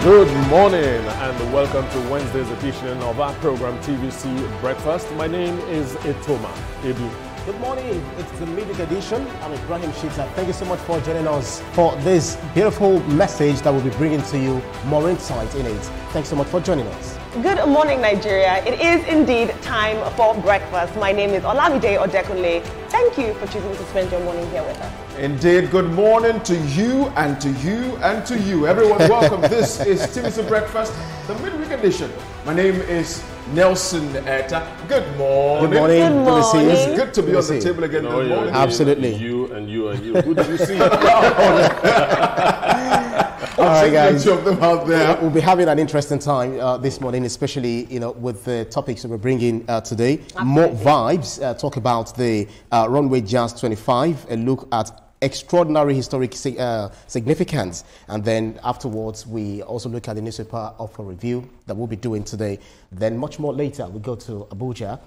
Good morning and welcome to Wednesday's edition of our program TVC Breakfast. My name is Etoma Edu. Good morning, it's the midweek edition. I'm Ibrahim Shita. Thank you so much for joining us for this beautiful message that we'll be bringing to you, more insight in it. Thanks so much for joining us. Good morning, Nigeria. It is indeed time for breakfast. My name is Olamide Odekunle. Thank you for choosing to spend your morning here with us. Indeed, good morning to you and to you and to you. Everyone, welcome. This is TVC Breakfast, the midweek edition. My name is Nelson Eta. Good morning. Good morning. Good morning. It's good to be on the table again. Good morning. Absolutely. You and you and you. Who did you see? All right, guys. Of them out there. We'll be having an interesting time this morning, especially with the topics that we're bringing today. Absolutely. More vibes. Talk about the runway Jazz 25. A look at extraordinary historic significance, and then afterwards we also look at the newspaper offer review that we'll be doing today. Then much more later we go to Abuja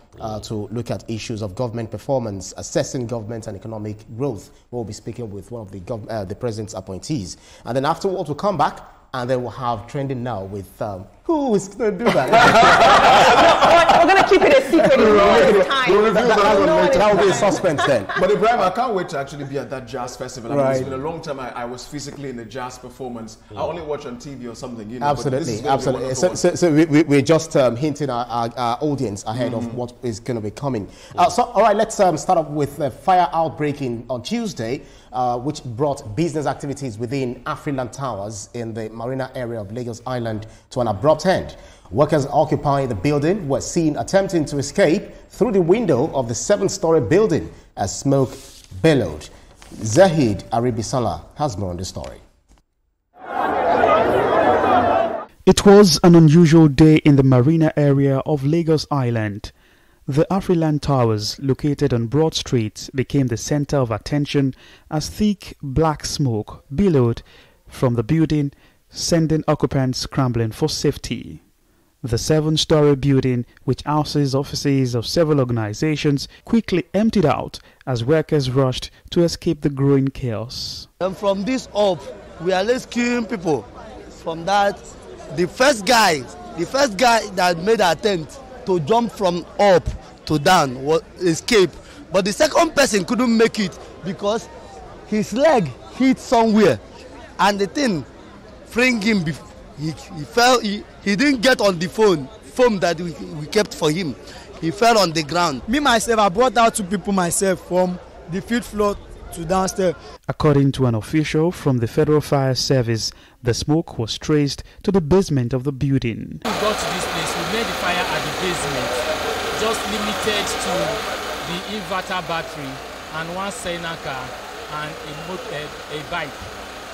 to look at issues of government performance, assessing government and economic growth. We'll be speaking with one of the president's appointees, and then afterwards we'll come back and then we'll have trending now with who is going to do that? We're going to keep it a secret. That will be a suspense then. But Ibrahim, I can't wait to actually be at that jazz festival. Right. It's been a long time I was physically in the jazz performance. I only watch on TV or something. Absolutely, absolutely. So we're just hinting our audience ahead of what is going to be coming. So, all right, let's start off with a fire outbreak on Tuesday, which brought business activities within Afriland Towers in the Marina area of Lagos Island to an abrupt end. Workers occupying the building were seen attempting to escape through the window of the 7-story building as smoke billowed. Zahid Aribisala has more on the story. It was an unusual day in the Marina area of Lagos Island. The Afriland Towers, located on Broad Street, became the center of attention as thick black smoke billowed from the building, sending occupants scrambling for safety. The 7-story building, which houses offices of several organizations, quickly emptied out as workers rushed to escape the growing chaos. And from this up, we are rescuing people. From that, the first guy that made an attempt to jump from up to down was escaped. But the second person couldn't make it because his leg hit somewhere, and the thing freeing him. He fell. He didn't get on the foam that we kept for him. He fell on the ground. Me myself, I brought out 2 people myself from the 5th floor to downstairs. According to an official from the Federal Fire Service, the smoke was traced to the basement of the building. We got to this place, we made the fire at the basement, just limited to the inverter battery and one Sena car and a bike.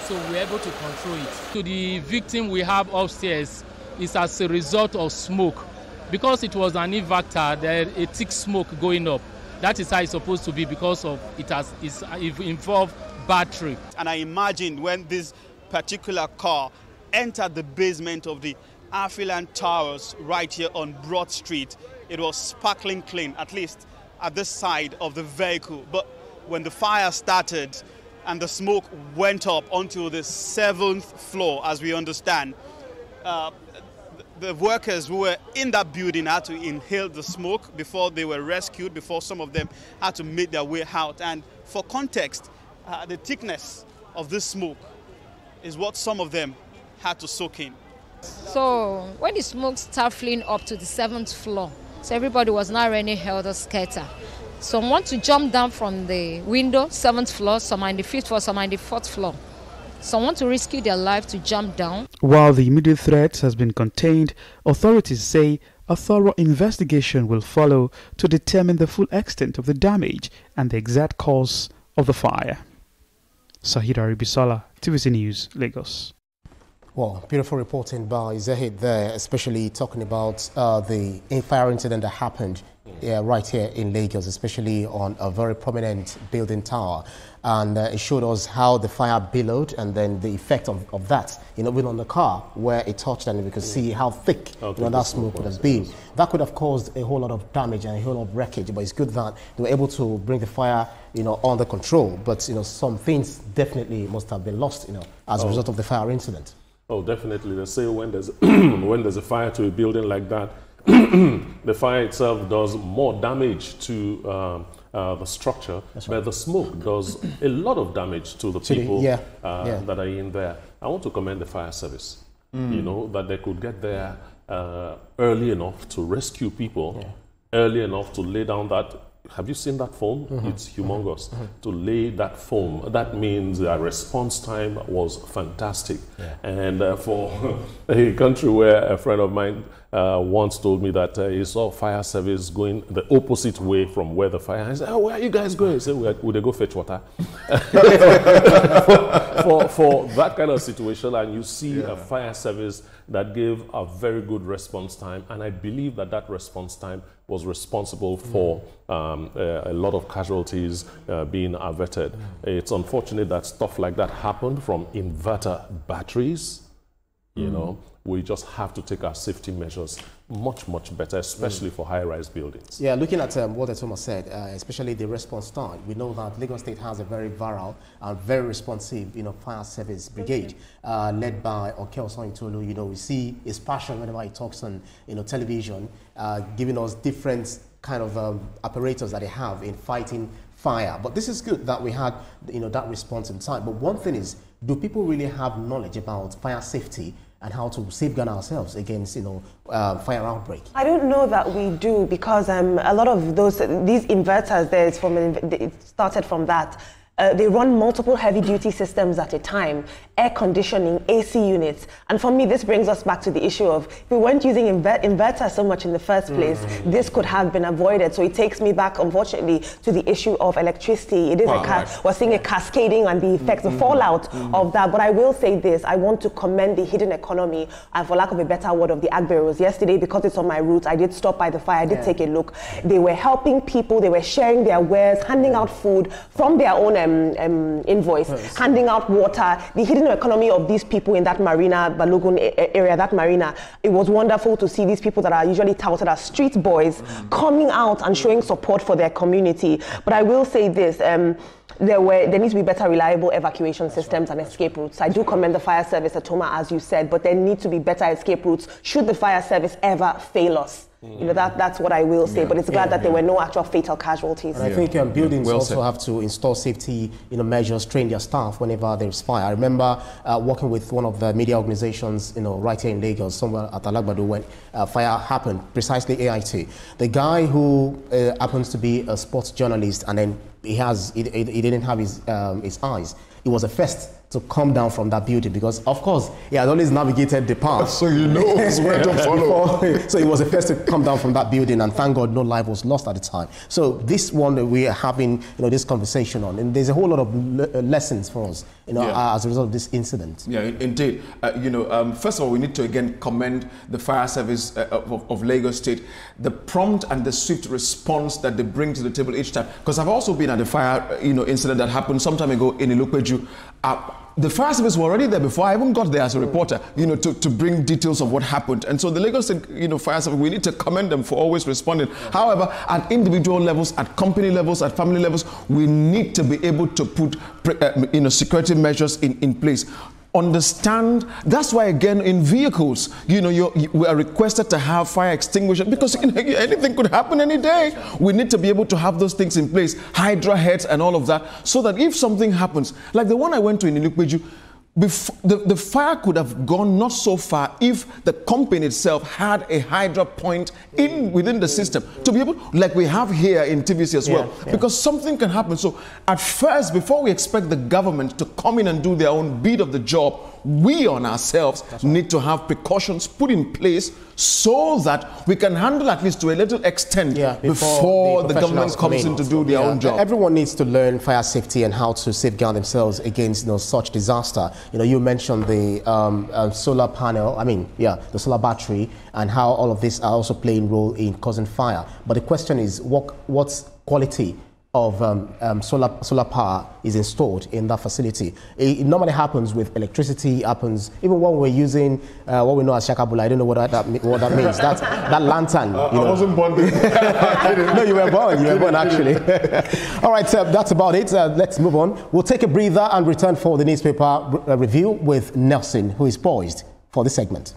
So we were able to control it. To the victim we have upstairs is as a result of smoke. Because it was an inverter, there is a thick smoke going up. That is how it's supposed to be because of it involved battery. And I imagined when this particular car entered the basement of the Afriland Towers right here on Broad Street, it was sparkling clean, at least at this side of the vehicle. But when the fire started and the smoke went up onto the 7th floor, as we understand, the workers who were in that building had to inhale the smoke before they were rescued, before some of them had to make their way out. And for context, the thickness of this smoke is what some of them had to soak in. So when the smoke started fleeing up to the 7th floor, so everybody was now running helter-skelter. Some want to jump down from the window, 7th floor, some are in the 5th floor, some are in the 4th floor. Some want to rescue their life to jump down. While the immediate threat has been contained, authorities say a thorough investigation will follow to determine the full extent of the damage and the exact cause of the fire. Zahid Aribisala, TVC News, Lagos. Well, beautiful reporting by Zahid there, especially talking about the fire incident that happened right here in Lagos, especially on a very prominent building tower. And it showed us how the fire billowed and then the effect of that, even on the car where it touched, and we could see how thick that smoke would have been. That could have caused a whole lot of damage and a whole lot of wreckage, but it's good that they were able to bring the fire, under control. But, some things definitely must have been lost, as a result of the fire incident. Oh, definitely. They say when there's when there's a fire to a building like that, the fire itself does more damage to the structure, but the smoke does a lot of damage to the people that are in there. I want to commend the fire service. You know, that they could get there early enough to rescue people, early enough to lay down that. Have you seen that foam? It's humongous. To lay that foam, that means their response time was fantastic. And for a country where a friend of mine once told me that he saw fire service going the opposite way from where the fire is. I said, oh, where are you guys going? He said, would they go fetch water? for that kind of situation, and you see a fire service that gave a very good response time, and I believe that that response time was responsible for a lot of casualties being averted. It's unfortunate that stuff like that happened from inverter batteries. You know, we just have to take our safety measures much better, especially for high-rise buildings. Yeah, looking at what Thomas said, especially the response time, we know that Lagos State has a very viral and very responsive, fire service brigade led by Okelson Itolu. We see his passion whenever he talks on, television, giving us different kind of apparatus that they have in fighting fire. But this is good that we had, that response in time. But one thing is, do people really have knowledge about fire safety and how to safeguard ourselves against, fire outbreak? I don't know that we do, because a lot of these inverters, it started from that. They run multiple heavy-duty systems at a time, air conditioning, AC units. And for me, this brings us back to the issue of, if we weren't using inverters so much in the first place, this could have been avoided. So it takes me back, unfortunately, to the issue of electricity. It is we're seeing a cascading and the effects, the fallout of that. But I will say this, I want to commend the hidden economy, and for lack of a better word, of the ag bureaus. Yesterday, because it's on my route, I did stop by the fire, I did take a look. They were helping people, they were sharing their wares, handing out food from their own invoice, handing out water. The hidden economy of these people in that Marina, Balogun area, that Marina, it was wonderful to see these people that are usually touted as street boys coming out and showing support for their community. But I will say this, there needs to be better reliable evacuation systems and escape routes. I do commend the fire service at Toma, as you said, but there need to be better escape routes should the fire service ever fail us. That's what I will say, but it's glad that there were no actual fatal casualties. And I think buildings also have to install safety measures, train their staff whenever there's fire. I remember working with one of the media organizations right here in Lagos, somewhere at Alagbado, when fire happened, precisely AIT. The guy who happens to be a sports journalist, and then he didn't have his eyes. He was the first to come down from that building, because of course he had always navigated the path, so he knows where to follow. So he was the first to come down from that building, and thank God no life was lost at the time. So this one that we are having this conversation on, and there's a whole lot of lessons for us as a result of this incident. Yeah, indeed. First of all, we need to again commend the fire service of Lagos State, the prompt and the swift response that they bring to the table each time. Because I've also been at the fire incident that happened some time ago in Ilupeju. The fire service were already there before I even got there as a reporter, to bring details of what happened. And so the Lagos State, fire service, we need to commend them for always responding. However, at individual levels, at company levels, at family levels, we need to be able to put, security measures in place. Understand, that's why again in vehicles, we are requested to have fire extinguisher, because anything could happen any day. We need to be able to have those things in place, hydra heads and all of that, so that if something happens, like the one I went to in Ilupeju, the fire could have gone not so far if the company itself had a hydra point within the system to be able, like we have here in TVC as well, because something can happen. So at first, before we expect the government to come in and do their own bit of the job, we on ourselves need to have precautions put in place so that we can handle at least to a little extent before the government comes in to do their own job. Everyone needs to learn fire safety and how to safeguard themselves against such disaster. You mentioned the solar panel, the solar battery, and how all of this are also playing a role in causing fire. But the question is, what quality of solar power is installed in that facility. It normally happens with electricity, happens even when we're using what we know as shakabula. I don't know what that means. That lantern. I wasn't born then. No, you were born. You were born, actually. All right, that's about it. Let's move on. We'll take a breather and return for the newspaper review with Nelson, who is poised for this segment.